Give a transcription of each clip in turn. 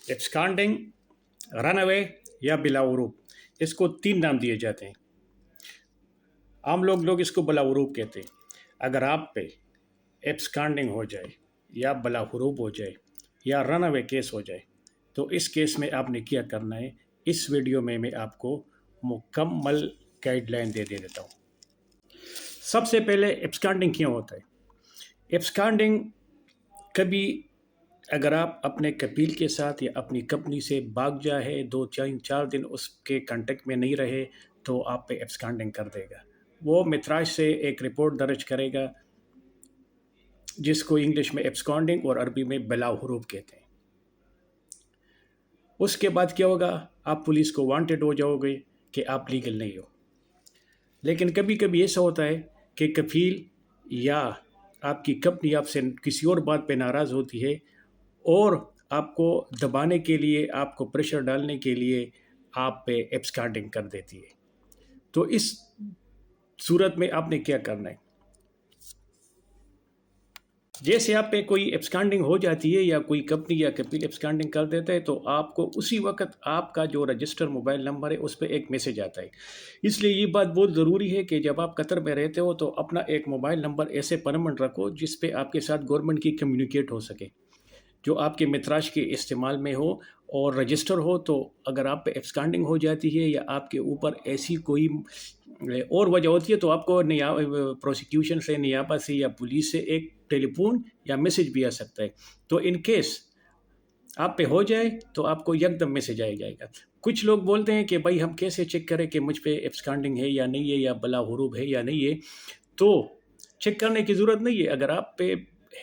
Absconding, run away या बिलाउरूब, इसको तीन नाम दिए जाते हैं। आम लोग इसको बलाउरूब कहते हैं। अगर आप पे एब्सकॉन्डिंग हो जाए या बलाउरूब हो जाए या रन अवे केस हो जाए तो इस केस में आपने क्या करना है, इस वीडियो में मैं आपको मुकम्मल गाइडलाइन दे देता हूँ। सबसे पहले एब्सकॉन्डिंग क्यों होता है? एब्सकॉन्डिंग कभी अगर आप अपने कपील के साथ या अपनी कंपनी से भाग जाए, 2-4 दिन उसके कांटेक्ट में नहीं रहे, तो आप पे एब्सकॉन्डिंग कर देगा। वो मित्राज से एक रिपोर्ट दर्ज करेगा जिसको इंग्लिश में एब्सकॉन्डिंग और अरबी में बिलाउरूब कहते हैं। उसके बाद क्या होगा, आप पुलिस को वांटेड हो जाओगे कि आप लीगल नहीं हो। लेकिन कभी कभी ऐसा होता है कि कफील या आपकी कंपनी आपसे किसी और बात पे नाराज़ होती है और आपको दबाने के लिए, आपको प्रेशर डालने के लिए आप पे एब्सकॉन्डिंग कर देती है। तो इस सूरत में आपने क्या करना है, जैसे आप पे कोई एब्सकॉन्डिंग हो जाती है या कोई कंपनी या कपील एब्सकॉन्डिंग कर देता है तो आपको उसी वक्त आपका जो रजिस्टर मोबाइल नंबर है उस पर एक मैसेज आता है। इसलिए ये बात बहुत ज़रूरी है कि जब आप कतर में रहते हो तो अपना एक मोबाइल नंबर ऐसे परमानेंट रखो जिस पे आपके साथ गवर्नमेंट की कम्युनिकेट हो सके, जो आपके मित्राश के इस्तेमाल में हो और रजिस्टर हो। तो अगर आप पे एब्सकॉन्डिंग हो जाती है या आपके ऊपर ऐसी कोई और वजह होती है तो आपको प्रोसिक्यूशन से, नियाबा से या पुलिस से एक टेलीफोन या मैसेज भी आ सकता है। तो इन केस आप पे हो जाए तो आपको यकदम मैसेज आ जाएगा। कुछ लोग बोलते हैं कि भाई हम कैसे चेक करें कि मुझ पे एब्सकॉन्डिंग है या नहीं है, या बलाउरूब है या नहीं है। तो चेक करने की ज़रूरत नहीं है। अगर आप पे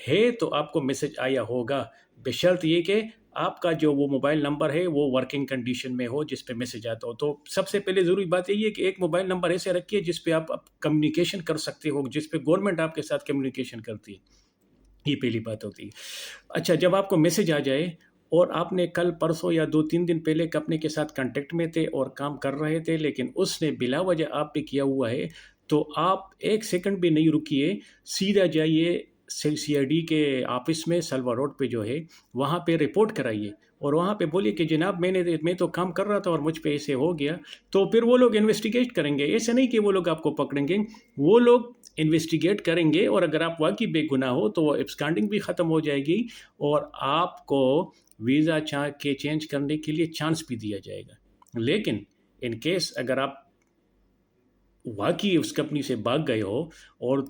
है तो आपको मैसेज आया होगा, बशर्त ये कि आपका जो वो मोबाइल नंबर है वो वर्किंग कंडीशन में हो जिस पे मैसेज आता हो। तो सबसे पहले ज़रूरी बात यही है कि एक मोबाइल नंबर ऐसे रखिए जिस पे आप कम्युनिकेशन कर सकते हो, जिस पे गवर्नमेंट आपके साथ कम्युनिकेशन करती है। ये पहली बात होती है। अच्छा, जब आपको मैसेज आ जाए और आपने कल परसों या 2-3 दिन पहले कंपनी के साथ कांटेक्ट में थे और काम कर रहे थे, लेकिन उसने बिला वजह आप पे किया हुआ है, तो आप एक सेकंड भी नहीं रुकिए, सीधा जाइए सीआईडी के ऑफिस में, सलवा रोड पे जो है, वहाँ पे रिपोर्ट कराइए और वहाँ पे बोलिए कि जनाब मैं तो काम कर रहा था और मुझ पे ऐसे हो गया। तो फिर वो लोग इन्वेस्टिगेट करेंगे। ऐसे नहीं कि वो लोग आपको पकड़ेंगे, वो लोग इन्वेस्टिगेट करेंगे और अगर आप वाकई बेगुनाह हो तो वो एब्सकॉन्डिंग भी ख़त्म हो जाएगी और आपको वीज़ा के चेंज करने के लिए चांस भी दिया जाएगा। लेकिन इन केस अगर आप वाकई उस कंपनी से भाग गए हो और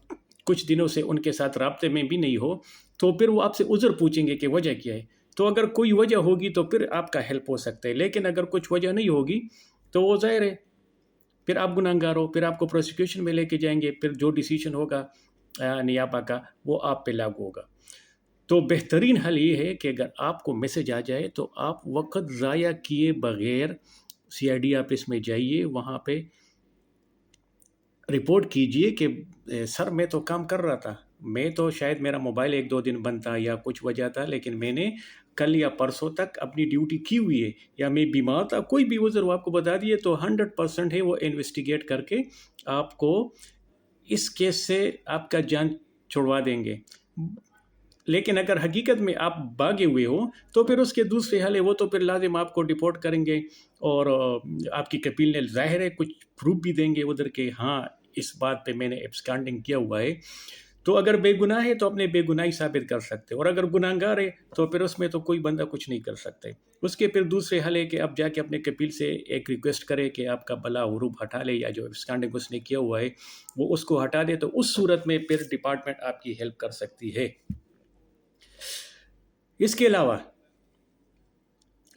कुछ दिनों से उनके साथ राब्ते में भी नहीं हो, तो फिर वो आपसे उज़र पूछेंगे कि वजह क्या है। तो अगर कोई वजह होगी तो फिर आपका हेल्प हो सकता है, लेकिन अगर कुछ वजह नहीं होगी तो वो ज़ाहिर है फिर आप गुनहगार हो, फिर आपको प्रोसिक्यूशन में लेके जाएंगे, फिर जो डिसीजन होगा नियाबा का वो आप पे लागू होगा। तो बेहतरीन हल ये है कि अगर आपको मैसेज आ जाए तो आप वक्त ज़ाया किए बगैर सीआईडी ऑफिस में जाइए, वहाँ पे रिपोर्ट कीजिए कि सर मैं तो काम कर रहा था, मैं तो शायद मेरा मोबाइल 1-2 दिन बंद था या कुछ वजह था, लेकिन मैंने कल या परसों तक अपनी ड्यूटी की हुई है, या मैं बीमार था, कोई भी वजह वो आपको बता दिए तो 100% है वो इन्वेस्टिगेट करके आपको इस केस से आपका जान छुड़वा देंगे। लेकिन अगर हकीकत में आप भागे हुए हो तो फिर उसके दूसरे हल है, वो तो फिर लाजिम आपको डिपोर्ट करेंगे और आपकी कपील ने ज़ाहिर है कुछ प्रूफ भी देंगे उधर के, हाँ इस बात पे मैंने एब्सकॉन्डिंग किया हुआ है। तो अगर बेगुनाह है तो अपने बेगुनाही साबित कर सकते हो, और अगर गुनाहगार है तो फिर उसमें तो कोई बंदा कुछ नहीं कर सकते। उसके फिर दूसरे हल है कि आप जाके अपने कपील से एक रिक्वेस्ट करें कि आपका बलाउरूब हटा ले, या जो एब्सकॉन्डिंग उसने किया हुआ है वो उसको हटा दे। तो उस सूरत में फिर डिपार्टमेंट आपकी हेल्प कर सकती है। इसके अलावा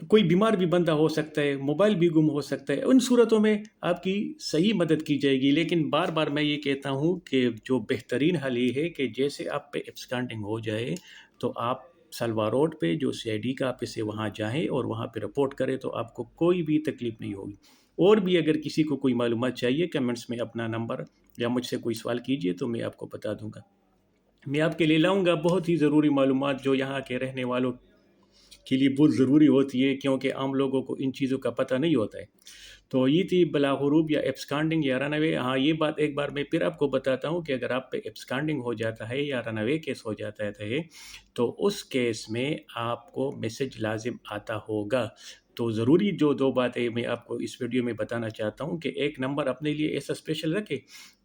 कोई बीमार भी बंदा हो सकता है, मोबाइल भी गुम हो सकता है, उन सूरतों में आपकी सही मदद की जाएगी। लेकिन बार बार मैं ये कहता हूँ कि जो बेहतरीन हल ये है कि जैसे आप पे एब्सकॉन्डिंग हो जाए तो आप सलवा रोड पे जो सीआईडी का ऑफिस है वहाँ जाएँ और वहाँ पे रिपोर्ट करें, तो आपको कोई भी तकलीफ़ नहीं होगी। और भी अगर किसी को कोई मालूमात चाहिए, कमेंट्स में अपना नंबर या मुझसे कोई सवाल कीजिए तो मैं आपको बता दूँगा। मैं आपके लिए लाऊँगा बहुत ही ज़रूरी मालूमात जो यहाँ के रहने वालों के लिए बहुत ज़रूरी होती है, क्योंकि आम लोगों को इन चीज़ों का पता नहीं होता है। تو یہ تھی بلاغروب یا ایبسکانڈنگ یا رن اوے. ہاں یہ بات ایک بار میں پھر آپ کو بتاتا ہوں کہ اگر آپ پہ ایبسکانڈنگ ہو جاتا ہے یا رن اوے کیس ہو جاتا ہے تو اس کیس میں آپ کو میسج لازم آتا ہوگا. تو ضروری جو دو باتیں میں آپ کو اس ویڈیو میں بتانا چاہتا ہوں کہ ایک نمبر اپنے لیے ایسا اسپیشل رکھے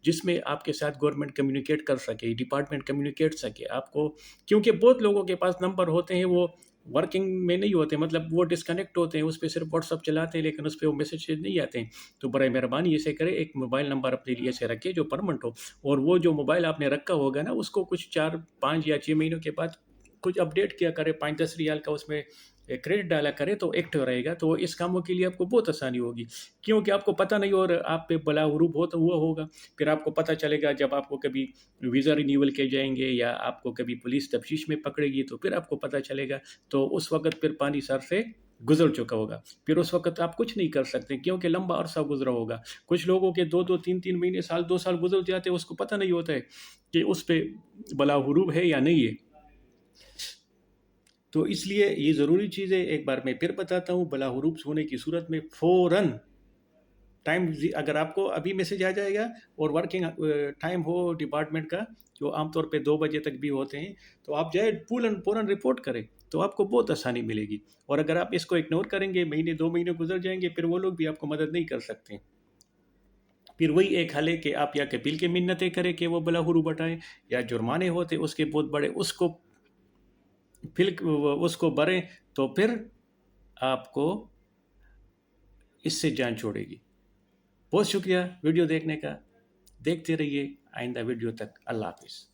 جس میں آپ کے ساتھ گورنمنٹ کمیونیکیٹ کر سکے, ڈپارٹمنٹ کمیونیکیٹ سکے آپ کو, کیونکہ بہت لوگوں کے پاس نمبر ہوتے ہیں وہ ورکنگ میں نہیں ہوتے, مطلب وہ ڈسکنیکٹ ہوتے ہیں, اس پہ صرف واٹس ایپ چلاتے ہیں لیکن اس پہ وہ میسج نہیں آتے ہیں. تو برائے مہربانی اسے کرے ایک موبائل نمبر اپنے لیے ایسے رکھے جو پرمنٹ ہو, اور وہ جو موبائل آپ نے رکھا ہوگا نا اس کو کچھ 4 5 یا 6 مہینوں کے بعد کچھ اپڈیٹ کیا کرے, 5 10 ریال کا اس میں کریڈٹ ڈالا کرے تو ایکٹیو رہے گا. تو اس کاموں کے لیے آپ کو بہت آسانی ہوگی, کیونکہ آپ کو پتہ نہیں اور آپ پہ بلا غروب ہوا ہوگا. پھر آپ کو پتہ چلے گا جب آپ کو کبھی ویزا رینیول کے جائیں گے یا آپ کو کبھی پولیس تفتیش میں پکڑے گی تو پھر آپ کو پتہ چلے گا, تو اس وقت پھر پانی سر سے گزر چکا ہوگا. پھر اس وقت آپ کچھ نہیں کر سکتے کیونکہ لمبا عرصہ گزرا ہوگا. کچھ لوگوں کے 2 2 3 3 مہینے سال 2 سال گزر جاتے ہیں, اس کو پتہ نہیں ہوتا ہے کہ اس پہ بلا غروب ہے یا نہیں ہے. تو اس لیے یہ ضروری چیز ہے, ایک بار میں پھر بتاتا ہوں, بلا غروب ہونے کی صورت میں فوراً ٹائم, اگر آپ کو ابھی میسج آ جائے گا اور ورکنگ ٹائم ہو ڈپارٹمنٹ کا جو عام طور پہ 2 بجے تک بھی ہوتے ہیں, تو آپ جائے فوراً رپورٹ کریں تو آپ کو بہت آسانی ملے گی. اور اگر آپ اس کو اگنور کریں گے, مہینے 2 مہینے گزر جائیں گے, پھر وہ لوگ بھی آپ کو مدد نہیں کر سکتے. پھر وہی ایک حل ہے کہ آپ یا کپیل کے منتیں کریں کہ وہ بلا غروب ہٹائیں, یا جرمانے ہوتے اس کے بہت بڑے اس کو بھریں, تو پھر آپ کو اس سے جان چھوڑے گی. بہت شکریہ ویڈیو دیکھنے کا, دیکھتے رہیے آئندہ ویڈیو تک. اللہ حافظ.